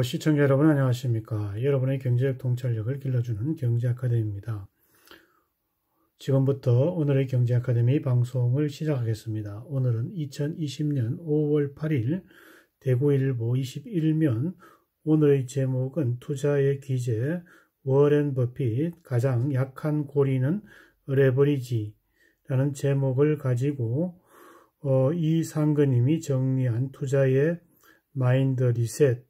시청자 여러분 안녕하십니까. 여러분의 경제적 통찰력을 길러주는 경제아카데미입니다. 지금부터 오늘의 경제아카데미 방송을 시작하겠습니다. 오늘은 2020년 5월 8일 대구일보 21면 오늘의 제목은 투자의 기재 워렌 버핏 가장 약한 고리는 레버리지라는 제목을 가지고 이상근님이 정리한 투자의 마인드 리셋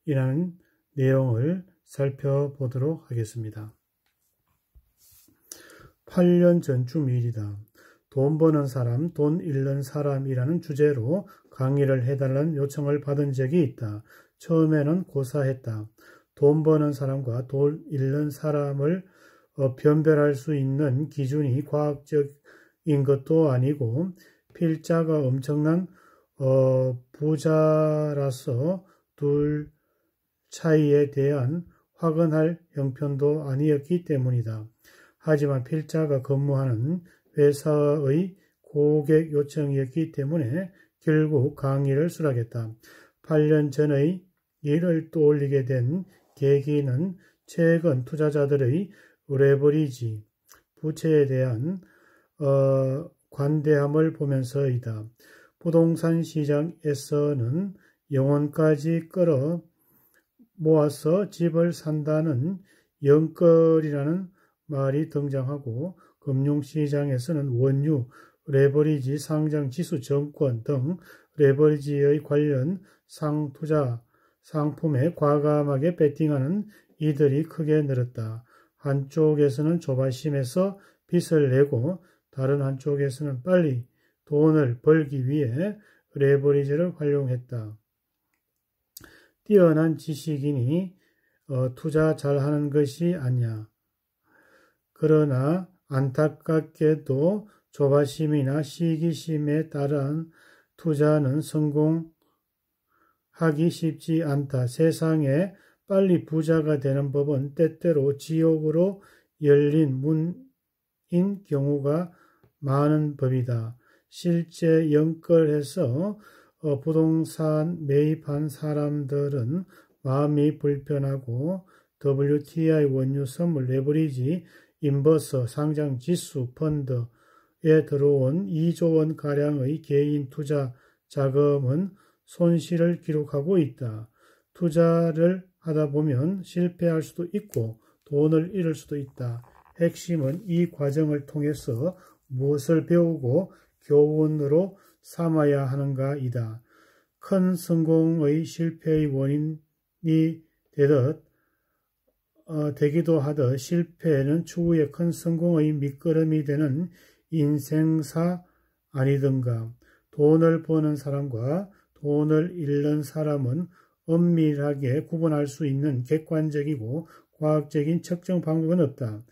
이라는 내용을 살펴보도록 하겠습니다. 8년 전쯤 일이다. 돈 버는 사람, 돈 잃는 사람이라는 주제로 강의를 해달라는 요청을 받은 적이 있다. 처음에는 고사했다. 돈 버는 사람과 돈 잃는 사람을 변별할 수 있는 기준이 과학적인 것도 아니고 필자가 엄청난 부자라서 둘 차이에 대한 확언할 형편도 아니었기 때문이다. 하지만 필자가 근무하는 회사의 고객 요청이었기 때문에 결국 강의를 수락했다. 8년 전의 일을 떠올리게 된 계기는 최근 투자자들의 레버리지, 부채에 대한 관대함을 보면서이다. 부동산 시장에서는 영혼까지 끌어 모아서 집을 산다는 영끌이라는 말이 등장하고 금융시장에서는 원유, 레버리지, 상장지수, 정권 등 레버리지의 관련 상투자 상품에 과감하게 베팅하는 이들이 크게 늘었다. 한쪽에서는 조바심에서 빚을 내고 다른 한쪽에서는 빨리 돈을 벌기 위해 레버리지를 활용했다. 뛰어난 지식인이 투자 잘하는 것이 아니야. 그러나 안타깝게도 조바심이나 시기심에 따른 투자는 성공하기 쉽지 않다. 세상에 빨리 부자가 되는 법은 때때로 지옥으로 열린 문인 경우가 많은 법이다. 실제 연끌해서 부동산 매입한 사람들은 마음이 불편하고 WTI 원유 선물 레버리지 인버서 상장 지수 펀드에 들어온 2조 원가량의 개인 투자 자금은 손실을 기록하고 있다. 투자를 하다 보면 실패할 수도 있고 돈을 잃을 수도 있다. 핵심은 이 과정을 통해서 무엇을 배우고 교훈으로 삼아야 하는가이다. 큰 성공의 실패의 원인이 되기도 하듯 실패는 추후에 큰 성공의 밑거름이 되는 인생사 아니든가. 돈을 버는 사람과 돈을 잃는 사람은 엄밀하게 구분할 수 있는 객관적이고 과학적인 측정 방법은 없다.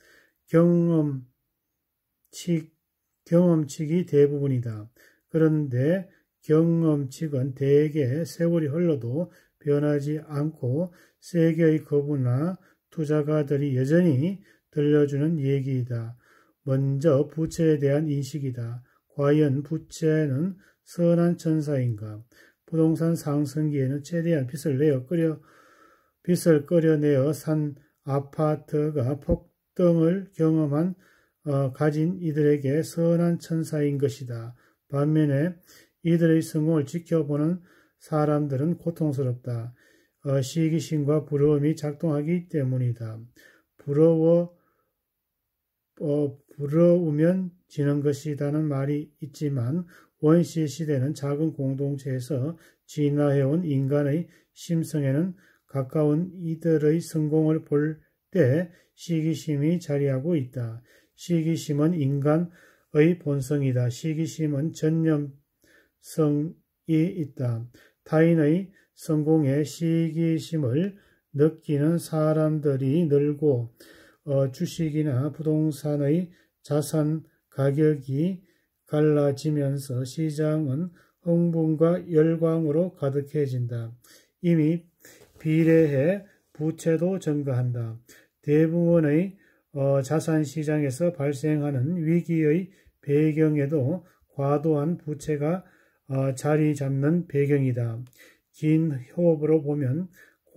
경험칙이 대부분이다. 그런데 경험칙은 대개 세월이 흘러도 변하지 않고 세계의 거부나 투자가들이 여전히 들려주는 얘기이다. 먼저 부채에 대한 인식이다. 과연 부채는 선한 천사인가? 부동산 상승기에는 최대한 빚을 끌어내어 산 아파트가 폭등을 가진 이들에게 선한 천사인 것이다. 반면에 이들의 성공을 지켜보는 사람들은 고통스럽다. 시기심과 부러움이 작동하기 때문이다. 부러우면 지는 것이라는 말이 있지만 원시 시대는 작은 공동체에서 진화해온 인간의 심성에는 가까운 이들의 성공을 볼 때 시기심이 자리하고 있다. 시기심은 인간의 본성이다. 시기심은 전념성이 있다. 타인의 성공에 시기심을 느끼는 사람들이 늘고 주식이나 부동산의 자산 가격이 갈라지면서 시장은 흥분과 열광으로 가득해진다. 이미 비례해 부채도 증가한다. 대부분의 자산시장에서 발생하는 위기의 배경에도 과도한 부채가 자리 잡는 배경이다. 긴 호흡으로 보면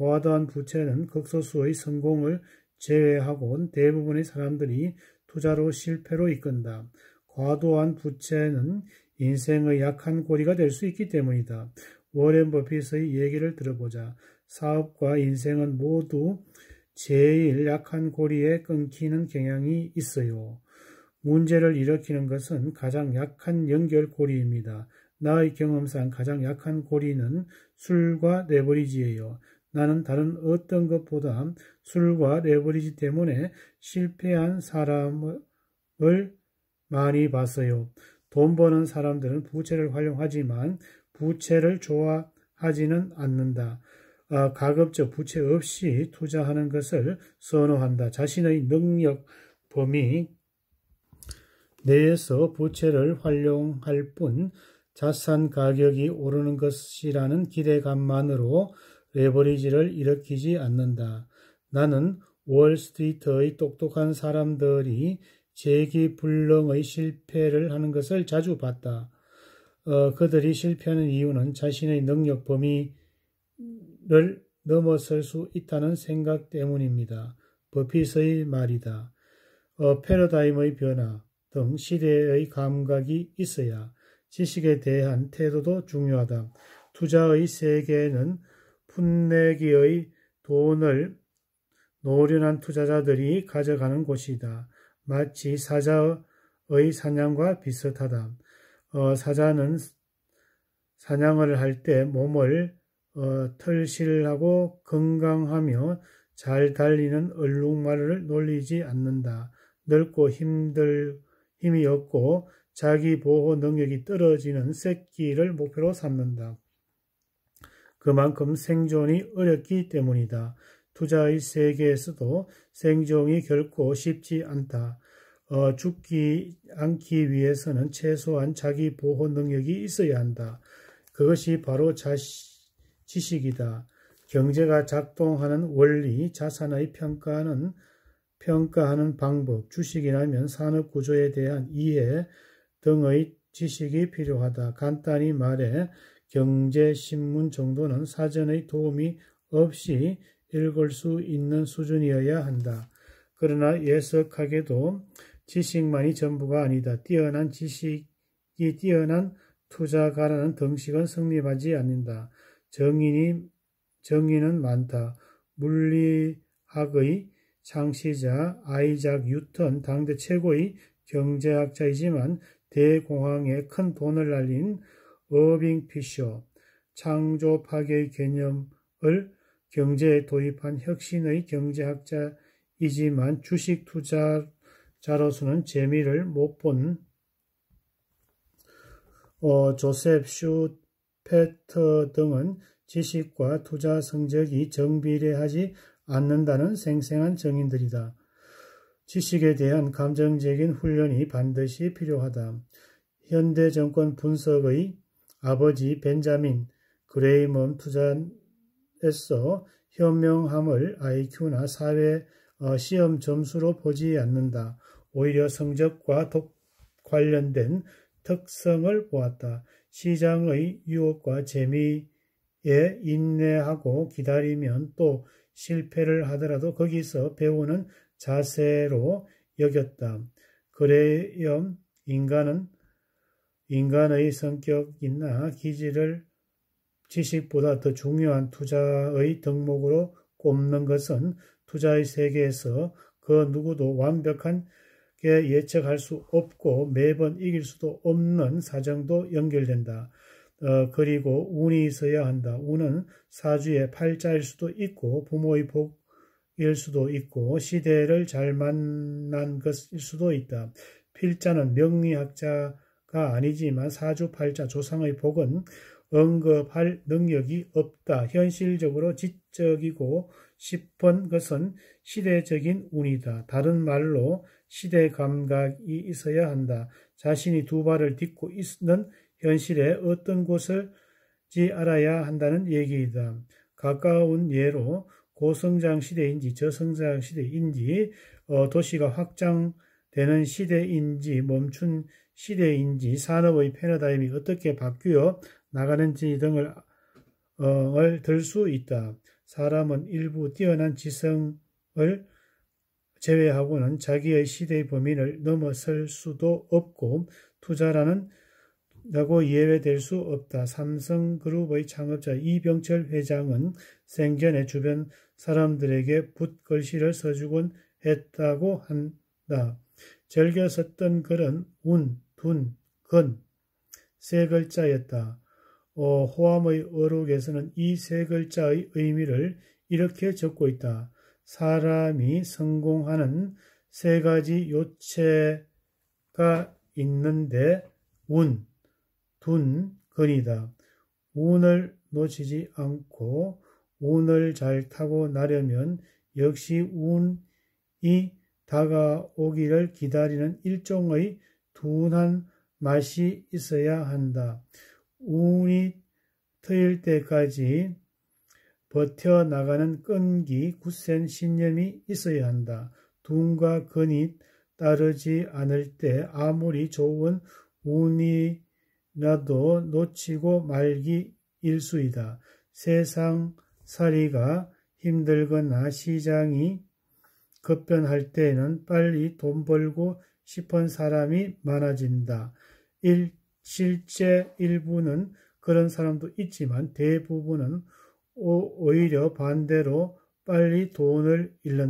과도한 부채는 극소수의 성공을 제외하고 대부분의 사람들이 투자로 실패로 이끈다. 과도한 부채는 인생의 약한 고리가 될 수 있기 때문이다. 워렌 버핏의 얘기를 들어보자. 사업과 인생은 모두 제일 약한 고리에 끊기는 경향이 있어요. 문제를 일으키는 것은 가장 약한 연결고리입니다. 나의 경험상 가장 약한 고리는 술과 레버리지예요. 나는 다른 어떤 것보다 술과 레버리지 때문에 실패한 사람을 많이 봤어요. 돈 버는 사람들은 부채를 활용하지만 부채를 좋아하지는 않는다. 가급적 부채 없이 투자하는 것을 선호한다. 자신의 능력 범위 내에서 부채를 활용할 뿐 자산 가격이 오르는 것이라는 기대감만으로 레버리지를 일으키지 않는다. 나는 월스트리트의 똑똑한 사람들이 재기불능의 실패를 하는 것을 자주 봤다. 그들이 실패하는 이유는 자신의 능력 범위를 넘어설 수 있다는 생각 때문입니다. 버핏의 말이다. 패러다임의 변화 등 시대의 감각이 있어야 지식에 대한 태도도 중요하다. 투자의 세계는 풋내기의 돈을 노련한 투자자들이 가져가는 곳이다. 마치 사자의 사냥과 비슷하다. 사자는 사냥을 할 때 몸을 털실하고 건강하며 잘 달리는 얼룩말을 놀리지 않는다. 늙고 힘이 없고 자기 보호 능력이 떨어지는 새끼를 목표로 삼는다. 그만큼 생존이 어렵기 때문이다. 투자의 세계에서도 생존이 결코 쉽지 않다. 죽지 않기 위해서는 최소한 자기 보호 능력이 있어야 한다. 그것이 바로 지식이다. 경제가 작동하는 원리, 자산의 평가하는 방법, 주식이라면 산업 구조에 대한 이해 등의 지식이 필요하다. 간단히 말해 경제신문 정도는 사전의 도움이 없이 읽을 수 있는 수준이어야 한다. 그러나 예석하게도 지식만이 전부가 아니다. 뛰어난 지식이 뛰어난 투자가라는 등식은 성립하지 않는다. 정의는 많다. 물리학의 창시자 아이작 뉴턴 당대 최고의 경제학자이지만 대공황에 큰 돈을 날린 어빙 피셔, 창조 파괴의 개념을 경제에 도입한 혁신의 경제학자이지만 주식 투자자로서는 재미를 못 본 조셉 슈페터 등은 지식과 투자 성적이 정비례하지 않는다는 생생한 증인들이다. 지식에 대한 감정적인 훈련이 반드시 필요하다. 현대정권 분석의 아버지 벤자민 그레이먼 투자에서 현명함을 IQ나 사회 시험 점수로 보지 않는다. 오히려 성적과 관련된 특성을 보았다. 시장의 유혹과 재미에 인내하고 기다리면 또 실패를 하더라도 거기서 배우는 자세로 여겼다. 그래야 인간의 성격이나 기질을 지식보다 더 중요한 투자의 덕목으로 꼽는 것은 투자의 세계에서 그 누구도 완벽하게 예측할 수 없고 매번 이길 수도 없는 사정도 연결된다. 그리고 운이 있어야 한다. 운은 사주의 팔자일 수도 있고 부모의 복일 수도 있고 시대를 잘 만난 것일 수도 있다. 필자는 명리학자가 아니지만 사주 팔자 조상의 복은 언급할 능력이 없다. 현실적으로 지적이고 싶은 것은 시대적인 운이다. 다른 말로 시대 감각이 있어야 한다. 자신이 두 발을 딛고 있는 현실에 어떤 곳을지 알아야 한다는 얘기이다. 가까운 예로 고성장 시대인지 저성장 시대인지 도시가 확장되는 시대인지 멈춘 시대인지 산업의 패러다임이 어떻게 바뀌어 나가는지 등을 들 수 있다. 사람은 일부 뛰어난 지성을 제외하고는 자기의 시대의 범위를 넘어설 수도 없고 투자라고 예외될 수 없다. 삼성그룹의 창업자 이병철 회장은 생전에 주변 사람들에게 붓글씨를 써주곤 했다고 한다. 즐겨 썼던 글은 운, 둔, 근 세 글자였다. 호암의 어록에서는 이 세 글자의 의미를 이렇게 적고 있다. 사람이 성공하는 세 가지 요체가 있는데 운, 둔, 근이다. 운을 놓치지 않고 운을 잘 타고 나려면 역시 운이 다가오기를 기다리는 일종의 둔한 맛이 있어야 한다. 운이 트일 때까지 버텨나가는 끈기, 굳센 신념이 있어야 한다. 둔과 근이 따르지 않을 때 아무리 좋은 운이라도 놓치고 말기 일수이다. 세상살이가 힘들거나 시장이 급변할 때에는 빨리 돈 벌고 싶은 사람이 많아진다. 실제 일부는 그런 사람도 있지만 대부분은 오히려 반대로 빨리 돈을 잃는다.